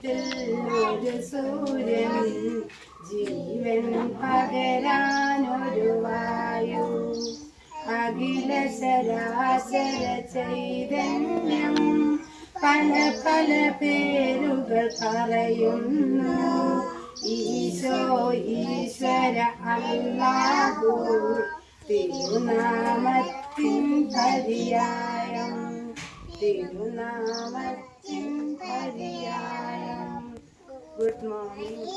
ലോകത്തിൽ ഒരു സൂര്യൻ, ജീവൻ പകരാനൊരു വായു, അഖില ചരാചര ചൈതന്യം പല പല പേരുകൾ പറയുന്നു. ഈശോ ഈശ്വര അല്ലാഹു തിരുനാമത്തിൻ പര്യായം, തിരുനാമത്തിൻ പര്യായം. Good morning.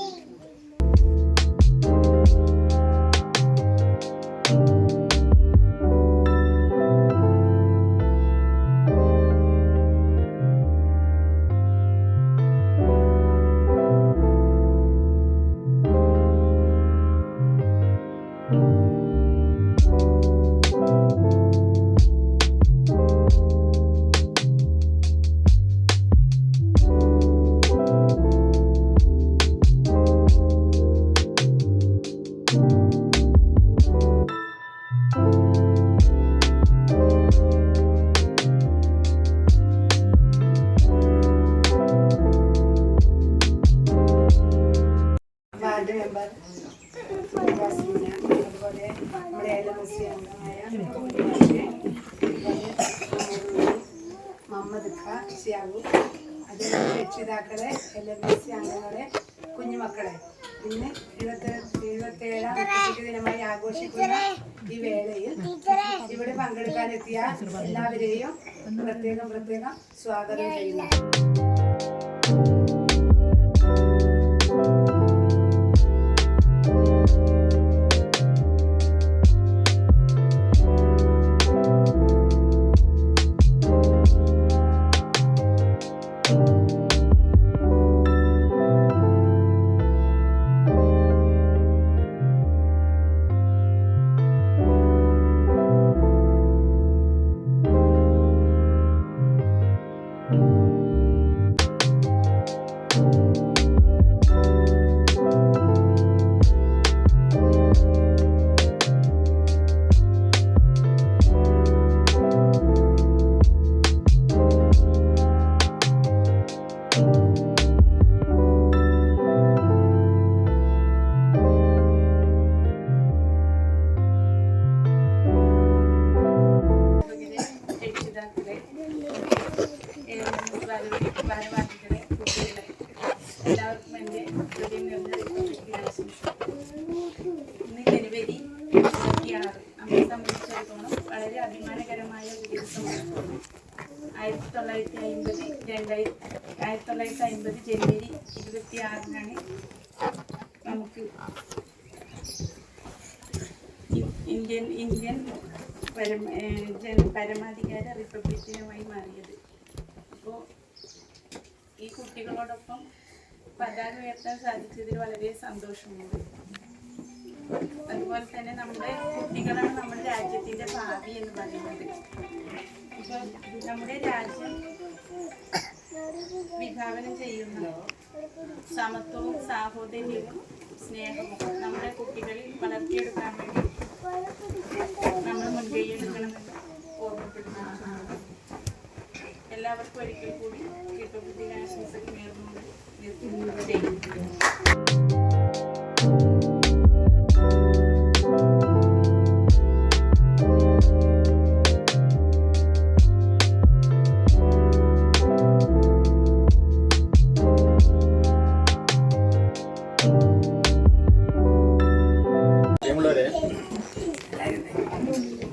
അതുപോലെ നമ്മുടെ LMC അംഗമായ മുഹമ്മദ് ഷിയാബു, അതുപോലെ രക്ഷിതാക്കളെ, LMC അംഗങ്ങളെ, കുഞ്ഞുമക്കളെ, ഇന്ന് 77ാം ദിനമായി ആഘോഷിക്കുന്ന ഈ വേളയിൽ ഇവിടെ പങ്കെടുക്കാനെത്തിയ എല്ലാവരെയും പ്രത്യേകം സ്വാഗതം ചെയ്യുന്നു. ഭാരവാഹികളെ, കുട്ടികളെ, എല്ലാവർക്കും എൻ്റെ ഹൃദയം നിറഞ്ഞ ഇന്ന് ജനുവരി 26 നമ്മെ സംബന്ധിച്ചിടത്തോളം വളരെ അഭിമാനകരമായ ഒരു ദിവസമാണ്. 1950 ജനുവരി 26 നമുക്ക് ഇന്ത്യൻ പരമാധികാര റിപ്പബ്ലിക് ദിനമായി മാറിയത്. അപ്പോൾ ഈ കുട്ടികളോടൊപ്പം പതാക ഉയർത്താൻ സാധിച്ചതിൽ വളരെ സന്തോഷമുണ്ട്. അതുപോലെ തന്നെ നമ്മുടെ കുട്ടികളാണ് നമ്മുടെ രാജ്യത്തിൻ്റെ ഭാവി എന്ന് പറയുന്നത്. ഇപ്പോൾ നമ്മുടെ രാജ്യം വിഭാവനം ചെയ്യുന്ന സമത്വവും സാഹോദര്യവും സ്നേഹവും നമ്മുടെ കുട്ടികളിൽ വളർത്തിയെടുക്കാൻ വേണ്ടി നമ്മൾ മുൻകൈയെടുക്കണമെന്ന് ഓർമ്മപ്പെടുത്തുന്നു. എല്ലാവർക്കും ഒരിക്കൽ കൂടി റിപ്പബ്ലിക് ദിനാശംസകൾ നേർന്നുകൊണ്ട് നിർത്തുന്നു.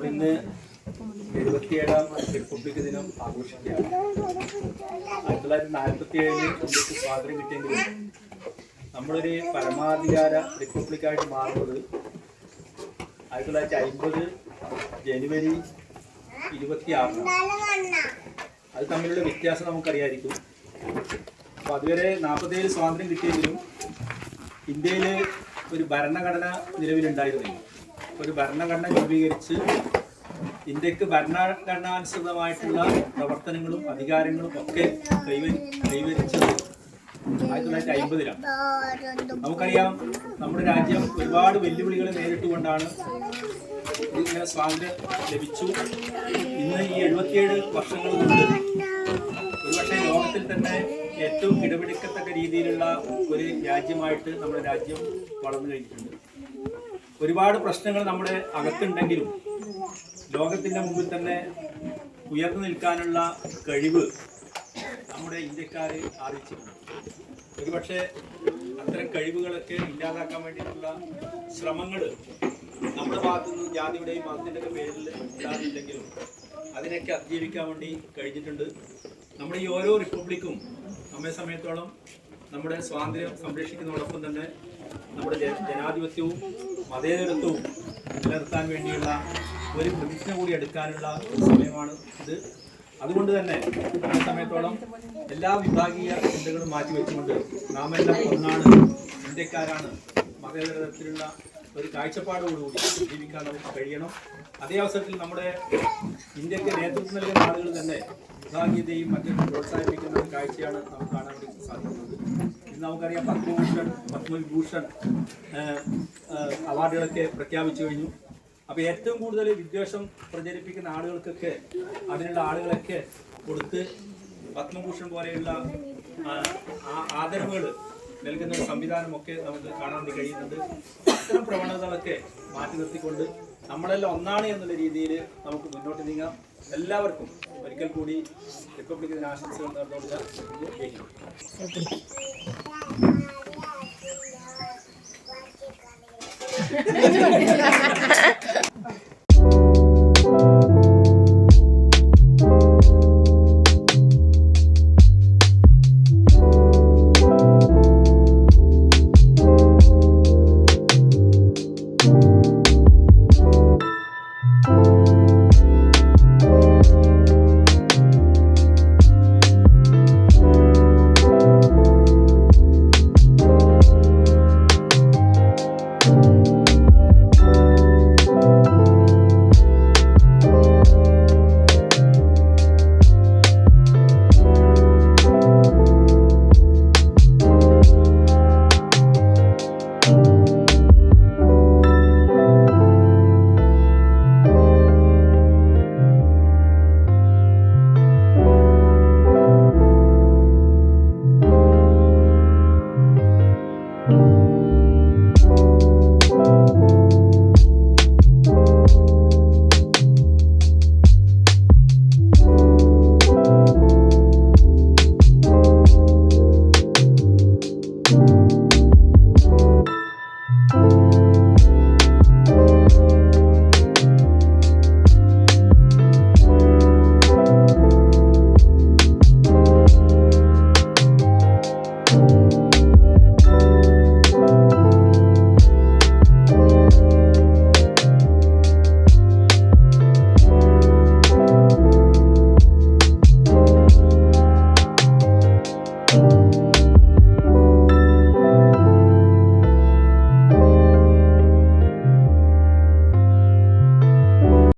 ഇന്ന് 77ാം റിപ്പബ്ലിക് ദിനം ആഘോഷിക്കുകയാണ്. 1947 ഇന്ത്യക്ക് സ്വാതന്ത്ര്യം കിട്ടിയെങ്കിലും നമ്മളൊരു പരമാധികാര റിപ്പബ്ലിക്കായിട്ട് മാറുന്നത് 1950 ജനുവരി 26. അത് തമ്മിലുള്ള വ്യത്യാസം നമുക്കറിയായിരിക്കും. അപ്പോൾ അതുവരെ 47 സ്വാതന്ത്ര്യം കിട്ടിയെങ്കിലും ഇന്ത്യയിൽ ഒരു ഭരണഘടന നിലവിലുണ്ടായിരുന്നില്ല. ഒരു ഭരണഘടന രൂപീകരിച്ച് ഇന്ത്യക്ക് ഭരണഘടനാനുസൃതമായിട്ടുള്ള പ്രവർത്തനങ്ങളും അധികാരങ്ങളും ഒക്കെ കൈവരിച്ചത് 1950-ലാണ്. നമുക്കറിയാം, നമ്മുടെ രാജ്യം ഒരുപാട് വെല്ലുവിളികൾ നേരിട്ടുകൊണ്ടാണ് ഇങ്ങനെ സ്വാതന്ത്ര്യം ലഭിച്ചു. ഇന്ന് ഈ 77 വർഷങ്ങൾ കൊണ്ട് ഒരുപക്ഷെ ലോകത്തിൽ തന്നെ ഏറ്റവും കിടപിടിക്കത്തക്ക രീതിയിലുള്ള ഒരു രാജ്യമായിട്ട് നമ്മുടെ രാജ്യം വളർന്നു കഴിഞ്ഞിട്ടുണ്ട്. ഒരുപാട് പ്രശ്നങ്ങൾ നമ്മുടെ അകത്തുണ്ടെങ്കിലും ലോകത്തിൻ്റെ മുമ്പിൽ തന്നെ ഉയർന്നു നിൽക്കാനുള്ള കഴിവ് നമ്മുടെ ഇന്ത്യക്കാർ ആർജിച്ചിട്ടുണ്ട്. ഒരുപക്ഷെ അത്തരം കഴിവുകളൊക്കെ ഇല്ലാതാക്കാൻ വേണ്ടിയിട്ടുള്ള ശ്രമങ്ങൾ നമ്മുടെ ഭാഗത്തു നിന്ന് ജാതിയുടെയും മതത്തിൻ്റെയൊക്കെ പേരിൽ ഉണ്ടാകുന്നില്ലെങ്കിലും അതിനൊക്കെ അതിജീവിക്കാൻ വേണ്ടി കഴിഞ്ഞിട്ടുണ്ട്. നമ്മുടെ ഈ ഓരോ റിപ്പബ്ലിക്കും നമ്മെ സമയത്തോളം നമ്മുടെ സ്വാതന്ത്ര്യം സംരക്ഷിക്കുന്നതോടൊപ്പം തന്നെ നമ്മുടെ ജനാധിപത്യവും മതേതരത്വവും നിലനിർത്താൻ വേണ്ടിയുള്ള ഒരു പ്രതിജ്ഞ കൂടി എടുക്കാനുള്ള സമയമാണ് ഇത്. അതുകൊണ്ട് തന്നെ ആ സമയത്തോളം എല്ലാ വിഭാഗീയ ചിന്തകളും മാറ്റിവെച്ചുകൊണ്ട് നാം എല്ലാം ഒന്നാണ്, ഇന്ത്യക്കാരാണ്, മതേതരത്തിലുള്ള ഒരു കാഴ്ചപ്പാടോടുകൂടി ജീവിക്കാൻ നമുക്ക് കഴിയണം. അതേ അവസരത്തിൽ നമ്മുടെ ഇന്ത്യക്ക് നേതൃത്വം നൽകുന്ന ആളുകൾ തന്നെ വിഭാഗീയതയും മറ്റും പ്രോത്സാഹിപ്പിക്കുന്ന ഒരു കാഴ്ചയാണ് നമുക്ക് കാണാൻ വേണ്ടി സാധിക്കുന്നത്. ഇന്ന് നമുക്കറിയാം പത്മവിഭൂഷൺ അവാർഡുകളൊക്കെ പ്രഖ്യാപിച്ചു കഴിഞ്ഞു. അപ്പോൾ ഏറ്റവും കൂടുതൽ വിദ്വേഷം പ്രചരിപ്പിക്കുന്ന ആളുകൾക്കൊക്കെ അതിനുള്ള ആളുകളൊക്കെ കൊടുത്ത് പത്മഭൂഷൺ പോലെയുള്ള ആദരവുകൾ നൽകുന്ന ഒരു സംവിധാനമൊക്കെ നമുക്ക് കാണാൻ വേണ്ടി കഴിയുന്നുണ്ട്. അത്തരം പ്രവണതകളൊക്കെ മാറ്റി നിർത്തിക്കൊണ്ട് നമ്മളെല്ലാം ഒന്നാണ് എന്നുള്ള രീതിയിൽ നമുക്ക് മുന്നോട്ട് നീങ്ങാം. എല്ലാവർക്കും ഒരിക്കൽ കൂടി റിപ്പബ്ലിക് ദിന ആശംസകൾ നേർന്നുകൊണ്ട്